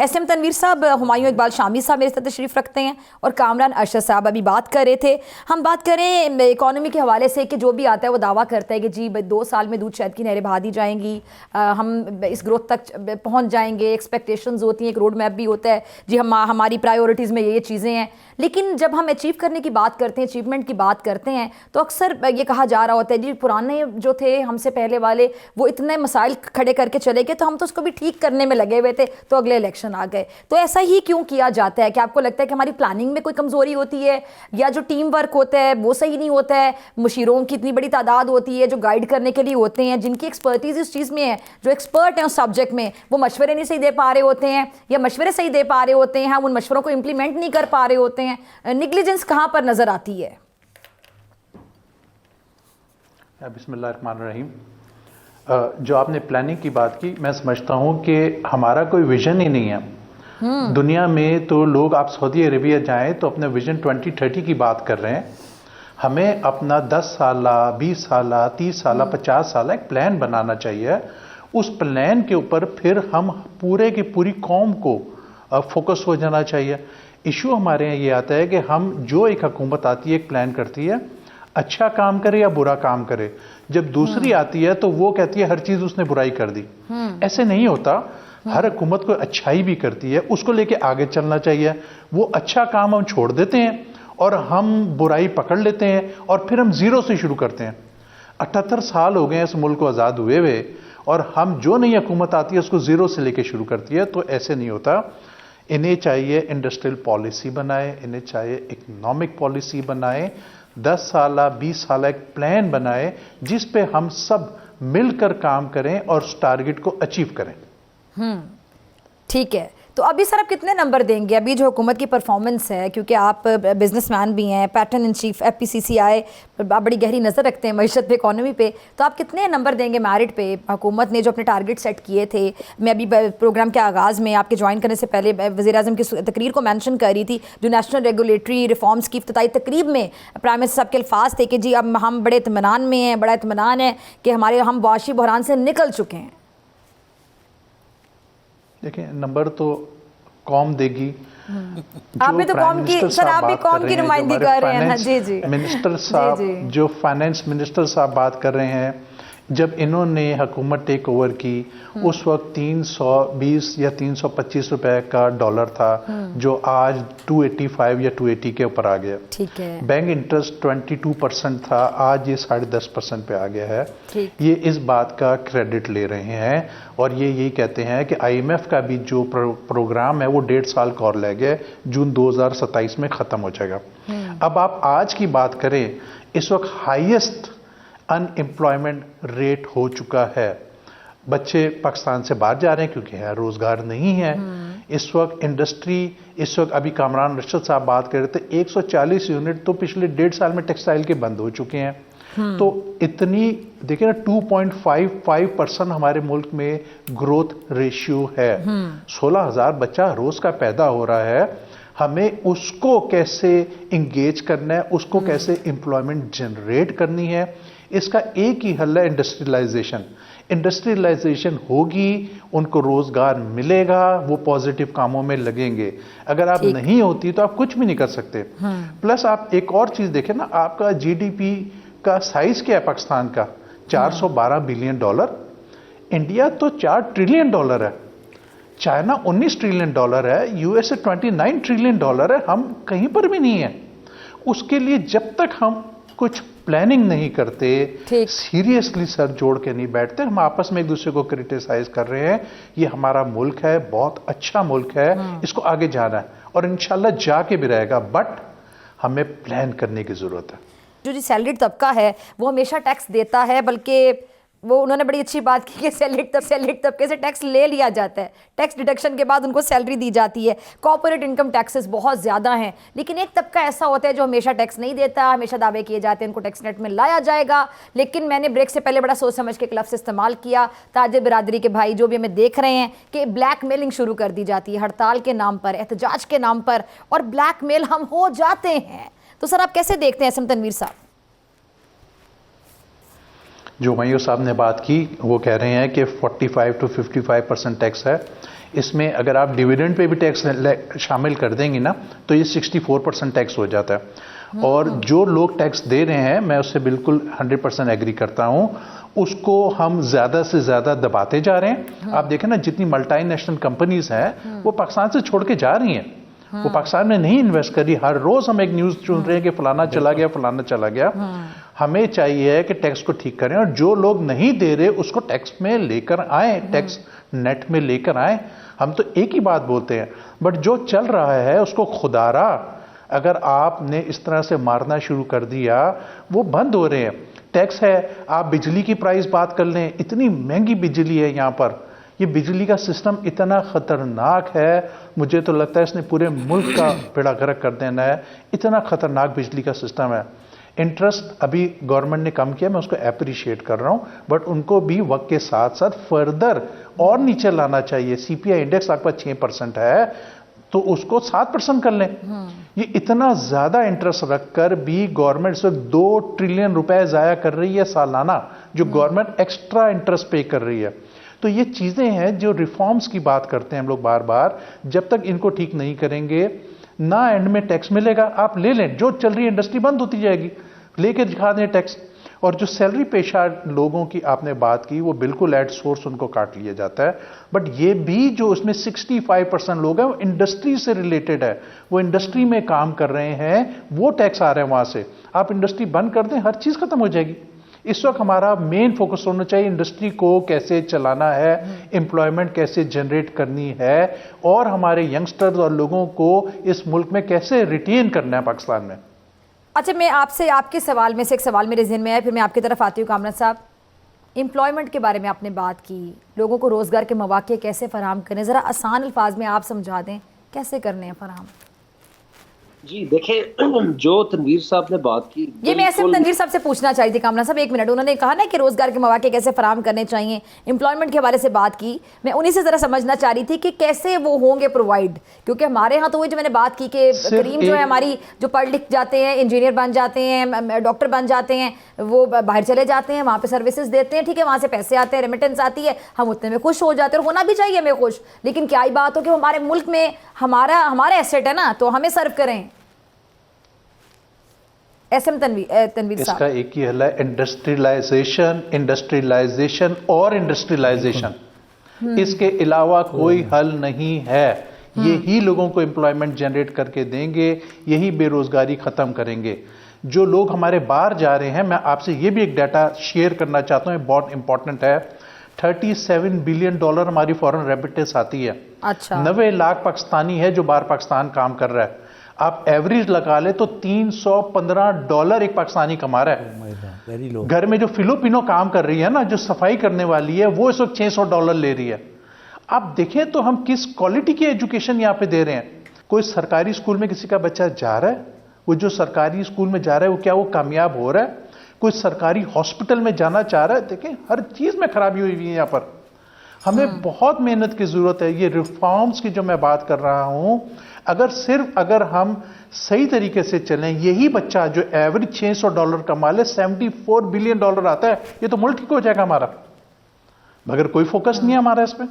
SM Tanveer साहब, हुमायूं इकबाल शामी साहब मेरे साथ तशरीफ़ रखते हैं और कामरान अरशद साहब अभी बात कर रहे थे। हम बात करें इकॉनमी के हवाले से कि जो भी आता है वो दावा करता है कि जी 2 साल में दूध शहद की नहरें बहा दी जाएंगी, हम इस ग्रोथ तक पहुंच जाएंगे, एक्सपेक्टेशंस होती हैं, एक रोड मैप भी होता है जी, हमारी प्रायोरिटीज़ में ये चीज़ें हैं। लेकिन जब हम अचीव करने की बात करते हैं, अचीवमेंट की बात करते हैं, तो अक्सर ये कहा जा रहा होता है जी पुराने जो थे हमसे पहले वाले वो इतने मसाइल खड़े करके चले गए तो हम तो उसको भी ठीक करने में लगे हुए थे तो अगले इलेक्शन आ गए। तो ऐसा ही क्यों किया जाता है? कि आपको लगता है कि हमारी प्लानिंग में कोई कमज़ोरी होती है, या जो टीम वर्क होता है वो सही नहीं होता है, मुशीरों की इतनी बड़ी तादाद होती है जो गाइड करने के लिए होते हैं, जिनकी एक्सपर्टीज़ इस चीज़ में है, जो एक्सपर्ट हैं उस सब्जेक्ट में, वो मशवरे नहीं सही दे पा रहे होते हैं, या मशवरे सही दे पा रहे होते हैं, हम उन मशवरों को इम्प्लीमेंट नहीं कर पा रहे होते हैं। निग्लिजेंस कहाँ पर नज़र आती है? बिस्मिल्लाहिर्रहमानिर्रहीम। जो आपने प्लानिंग की बात की, मैं समझता हूँ कि हमारा कोई विजन ही नहीं है। दुनिया में तो लोग, आप सऊदी अरेबिया जाएं तो अपने विजन 2030 की बात कर रहे हैं। हमें अपना 10 साल, 20 साल, 30 साल, 50 साल एक प्लान बनाना चाहिए। उस प्लान के ऊपर फिर हम पूरे की पूरी कौम को फोकस हो जाना चाहिए। इशू हमारे यहाँ ये आता है कि हम, जो एक हुकूमत आती है, एक प्लान करती है, अच्छा काम करे या बुरा काम करे, जब दूसरी आती है तो वो कहती है हर चीज उसने बुराई कर दी। ऐसे नहीं होता। हर हुकूमत को अच्छाई भी करती है, उसको लेके आगे चलना चाहिए। वो अच्छा काम हम छोड़ देते हैं और हम बुराई पकड़ लेते हैं और फिर हम जीरो से शुरू करते हैं। 78 साल हो गए हैं इस मुल्क को आज़ाद हुए हुए, और हम जो नई हुकूमत आती है उसको जीरो से लेके शुरू करती है। तो ऐसे नहीं होता। इन्हें चाहिए इंडस्ट्रियल पॉलिसी बनाए, इन्हें चाहिए इकोनॉमिक पॉलिसी बनाए, 10 साल 20 साल एक प्लान बनाए जिस पे हम सब मिलकर काम करें और उस टारगेट को अचीव करें। ठीक है। तो अभी सर आप कितने नंबर देंगे अभी जो हुकूमत की परफॉर्मेंस है, क्योंकि आप बिजनेसमैन भी हैं, पैटर्न इन चीफ FPCCI, आप बड़ी गहरी नज़र रखते हैं मईशत पे, इकॉनमी पे, तो आप कितने नंबर देंगे मेरिट पे? हुकूमत ने जो अपने टारगेट सेट किए थे, मैं अभी प्रोग्राम के आगाज़ में आपके ज्वाइन करने से पहले वज़ीर-ए-आज़म की तकरीर को मैंशन कर रही थी, जो नेशनल रेगुलेटरी रिफॉर्म्स की इफ्तिताई तकरीब में प्राइम मिनिस्टर साहब के अल्फाज थे कि जी अब हम बड़े इत्मीनान में हैं, बड़ा इत्मीनान है कि हम मुआशी बहरान से निकल चुके हैं। देखिए, नंबर तो कौम देगी। आप भी तो कौम की, सर आप भी कौम की नुमाइंदगी कर रहे हैं ना। जी जी। मिनिस्टर साहब, जो फाइनेंस मिनिस्टर साहब बात कर रहे हैं, जब इन्होंने हुकूमत टेक ओवर की उस वक्त 320 या 325 रुपए का डॉलर था, जो आज 285 या 280 के ऊपर आ गया। ठीक है। बैंक इंटरेस्ट 22% था, आज ये 10.5% पे आ गया है। ये इस बात का क्रेडिट ले रहे हैं और ये यही कहते हैं कि IMF का भी जो प्रोग्राम है वो 1.5 साल का और रह गया, जून 2027 में खत्म हो जाएगा। अब आप आज की बात करें, इस वक्त हाईएस्ट अनएम्प्लॉयमेंट रेट हो चुका है। बच्चे पाकिस्तान से बाहर जा रहे हैं क्योंकि यहाँ रोजगार नहीं है। इस वक्त इंडस्ट्री, इस वक्त अभी कामरान अरशद साहब बात कर रहे थे, 140 यूनिट तो पिछले 1.5 साल में टेक्सटाइल के बंद हो चुके हैं। तो इतनी, देखिए ना, 2.55% हमारे मुल्क में ग्रोथ रेशियो है। 16,000 बच्चा रोज का पैदा हो रहा है। हमें उसको कैसे इंगेज करना है, उसको कैसे एम्प्लॉयमेंट जनरेट करनी है, इसका एक ही हल है इंडस्ट्रियलाइजेशन। इंडस्ट्रियलाइजेशन होगी, उनको रोजगार मिलेगा, वो पॉजिटिव कामों में लगेंगे। अगर आप नहीं होती तो आप कुछ भी नहीं कर सकते। प्लस आप एक और चीज देखें ना, आपका GDP का साइज क्या है पाकिस्तान का? 412 बिलियन डॉलर। इंडिया तो 4 ट्रिलियन डॉलर है, चाइना 19 ट्रिलियन डॉलर है, USA 29 ट्रिलियन डॉलर है। हम कहीं पर भी नहीं है। उसके लिए जब तक हम कुछ प्लानिंग नहीं करते, सीरियसली सर जोड़ के नहीं बैठते, हम आपस में एक दूसरे को क्रिटिसाइज कर रहे हैं। ये हमारा मुल्क है, बहुत अच्छा मुल्क है, इसको आगे जाना है और इंशाल्लाह जाके भी रहेगा, बट हमें प्लान करने की जरूरत है। जो सैलरीड तबका है वो हमेशा टैक्स देता है, बल्कि वो उन्होंने बड़ी अच्छी बात की कि सैलरीड तबके से टैक्स ले लिया जाता है, टैक्स डिडक्शन के बाद उनको सैलरी दी जाती है। कॉर्पोरेट इनकम टैक्सेस बहुत ज़्यादा हैं, लेकिन एक तबका ऐसा होता है जो हमेशा टैक्स नहीं देता। हमेशा दावे किए जाते हैं उनको टैक्स नेट में लाया जाएगा, लेकिन मैंने ब्रेक से पहले बड़ा सोच समझ के एक लफ्ज़ इस्तेमाल किया, ताजिर बिरादरी के भाई जो भी हमें देख रहे हैं, कि ब्लैक मेलिंग शुरू कर दी जाती है हड़ताल के नाम पर, एहतजाज के नाम पर, और ब्लैक मेल हम हो जाते हैं। तो सर आप कैसे देखते हैं SM तनवीर साहब? जो मयूर साहब ने बात की, वो कह रहे हैं कि 45 to 55% टैक्स है। इसमें अगर आप डिविडेंड पे भी टैक्स शामिल कर देंगे ना तो ये 64% टैक्स हो जाता है। और जो लोग टैक्स दे रहे हैं, मैं उससे बिल्कुल 100% एग्री करता हूं, उसको हम ज्यादा से ज्यादा दबाते जा रहे हैं। आप देखें ना, जितनी मल्टीनेशनल कंपनीज हैं वो पाकिस्तान से छोड़ के जा रही हैं, वो पाकिस्तान में नहीं इन्वेस्ट कर रही। हर रोज हम एक न्यूज सुन रहे हैं कि फलाना चला गया, फलाना चला गया। हमें चाहिए कि टैक्स को ठीक करें, और जो लोग नहीं दे रहे उसको टैक्स में लेकर आए, टैक्स नेट में लेकर आए। हम तो एक ही बात बोलते हैं, बट जो चल रहा है उसको खुदारा अगर आपने इस तरह से मारना शुरू कर दिया, वो बंद हो रहे हैं। टैक्स है, आप बिजली की प्राइस बात कर लें, इतनी महंगी बिजली है यहाँ पर। ये बिजली का सिस्टम इतना खतरनाक है, मुझे तो लगता है इसने पूरे मुल्क का बेड़ा गर्क कर देना है। इतना खतरनाक बिजली का सिस्टम है। इंटरेस्ट अभी गवर्नमेंट ने कम किया, मैं उसको अप्रिशिएट कर रहा हूं, बट उनको भी वक्त के साथ साथ फर्दर और नीचे लाना चाहिए। सीपीआई इंडेक्स आपका 6% है तो उसको 7% कर लें। ये इतना ज्यादा इंटरेस्ट रखकर भी गवर्नमेंट इस वक्त 2 ट्रिलियन रुपए जाया कर रही है सालाना, जो गवर्नमेंट एक्स्ट्रा इंटरेस्ट पे कर रही है। तो ये चीजें हैं जो रिफॉर्म्स की बात करते हैं हम लोग बार बार, जब तक इनको ठीक नहीं करेंगे ना एंड में टैक्स मिलेगा। आप ले लें, जो चल रही इंडस्ट्री बंद होती जाएगी, लेके दिखा दें टैक्स। और जो सैलरी पेशा लोगों की आपने बात की, वो बिल्कुल एट सोर्स उनको काट लिया जाता है। बट ये भी जो उसमें 65% लोग हैं वो इंडस्ट्री से रिलेटेड है, वो इंडस्ट्री में काम कर रहे हैं, वो टैक्स आ रहे हैं वहां से। आप इंडस्ट्री बंद कर दें, हर चीज खत्म हो जाएगी। इस वक्त हमारा मेन फोकस होना चाहिए इंडस्ट्री को कैसे चलाना है, एम्प्लॉयमेंट कैसे जनरेट करनी है, और हमारे यंगस्टर्स और लोगों को इस मुल्क में कैसे रिटेन करना है पाकिस्तान में। अच्छा, मैं आपसे आपके सवाल में से एक सवाल मेरे जहन में आया, फिर मैं आपकी तरफ आती हूँ। कामरान साहब, एम्प्लॉयमेंट के बारे में आपने बात की, लोगों को रोज़गार के मौके कैसे फराहम करें, ज़रा आसान अल्फाज में आप समझा दें कैसे करने हैं फराहम। जी देखें, जो तनवीर साहब ने बात की, ये मैं ऐसे तनवीर साहब से पूछना चाहती थी। कामरान साहब, 1 मिनट, उन्होंने कहा ना कि रोजगार के मौके कैसे फराहम करने चाहिए, एम्प्लॉयमेंट के हवाले से बात की। मैं उन्हीं से जरा समझना चाह रही थी कि कैसे वो होंगे प्रोवाइड, क्योंकि हमारे यहाँ तो वही जो मैंने बात की कि करीम जो है हमारी, जो पढ़ लिख जाते हैं, इंजीनियर बन जाते हैं, डॉक्टर बन जाते हैं, वो बाहर चले जाते हैं, वहाँ पे सर्विसेज देते हैं, ठीक है, वहाँ से पैसे आते हैं, रेमिटेंस आती है, हम उतने में खुश हो जाते हैं, और होना भी चाहिए हमें खुश। लेकिन क्या ही बात हो कि हमारे मुल्क में हमारा एसेट है ना, तो हमें सर्व करें। एसएम तनवीर साहब, इसका एक ही हल है, इंडस्ट्रियलाइजेशन और इंडस्ट्रियलाइजेशन। इसके अलावा कोई हल नहीं है। यही लोगों को एम्प्लॉयमेंट जनरेट करके देंगे, यही बेरोजगारी खत्म करेंगे। जो लोग हमारे बाहर जा रहे हैं, मैं आपसे ये भी एक डाटा शेयर करना चाहता हूँ, बहुत इंपॉर्टेंट है। $37 बिलियन हमारी फॉरेन रेमिटेंस आती है। अच्छा, 90 लाख पाकिस्तानी है जो बाहर पाकिस्तान काम कर रहा है। आप एवरेज लगा ले तो $315 एक पाकिस्तानी कमा रहा है। घर में जो फिलिपिनो काम कर रही है ना, जो सफाई करने वाली है, वो इस वक्त $600 ले रही है। आप देखें तो हम किस क्वालिटी की एजुकेशन यहां पे दे रहे हैं। कोई सरकारी स्कूल में किसी का बच्चा जा रहा है, वो जो सरकारी स्कूल में जा रहा है वो क्या वो कामयाब हो रहा है? कोई सरकारी हॉस्पिटल में जाना चाह रहा है? देखें, हर चीज में खराबी हुई है यहाँ पर। हमें बहुत मेहनत की जरूरत है। ये रिफॉर्म्स की जो मैं बात कर रहा हूं, अगर हम सही तरीके से चलें, यही बच्चा जो एवरेज $600 कमा ले, $74 बिलियन आता है, ये तो मुल्क ठीक हो जाएगा हमारा, मगर कोई फोकस नहीं है हमारा इस पे।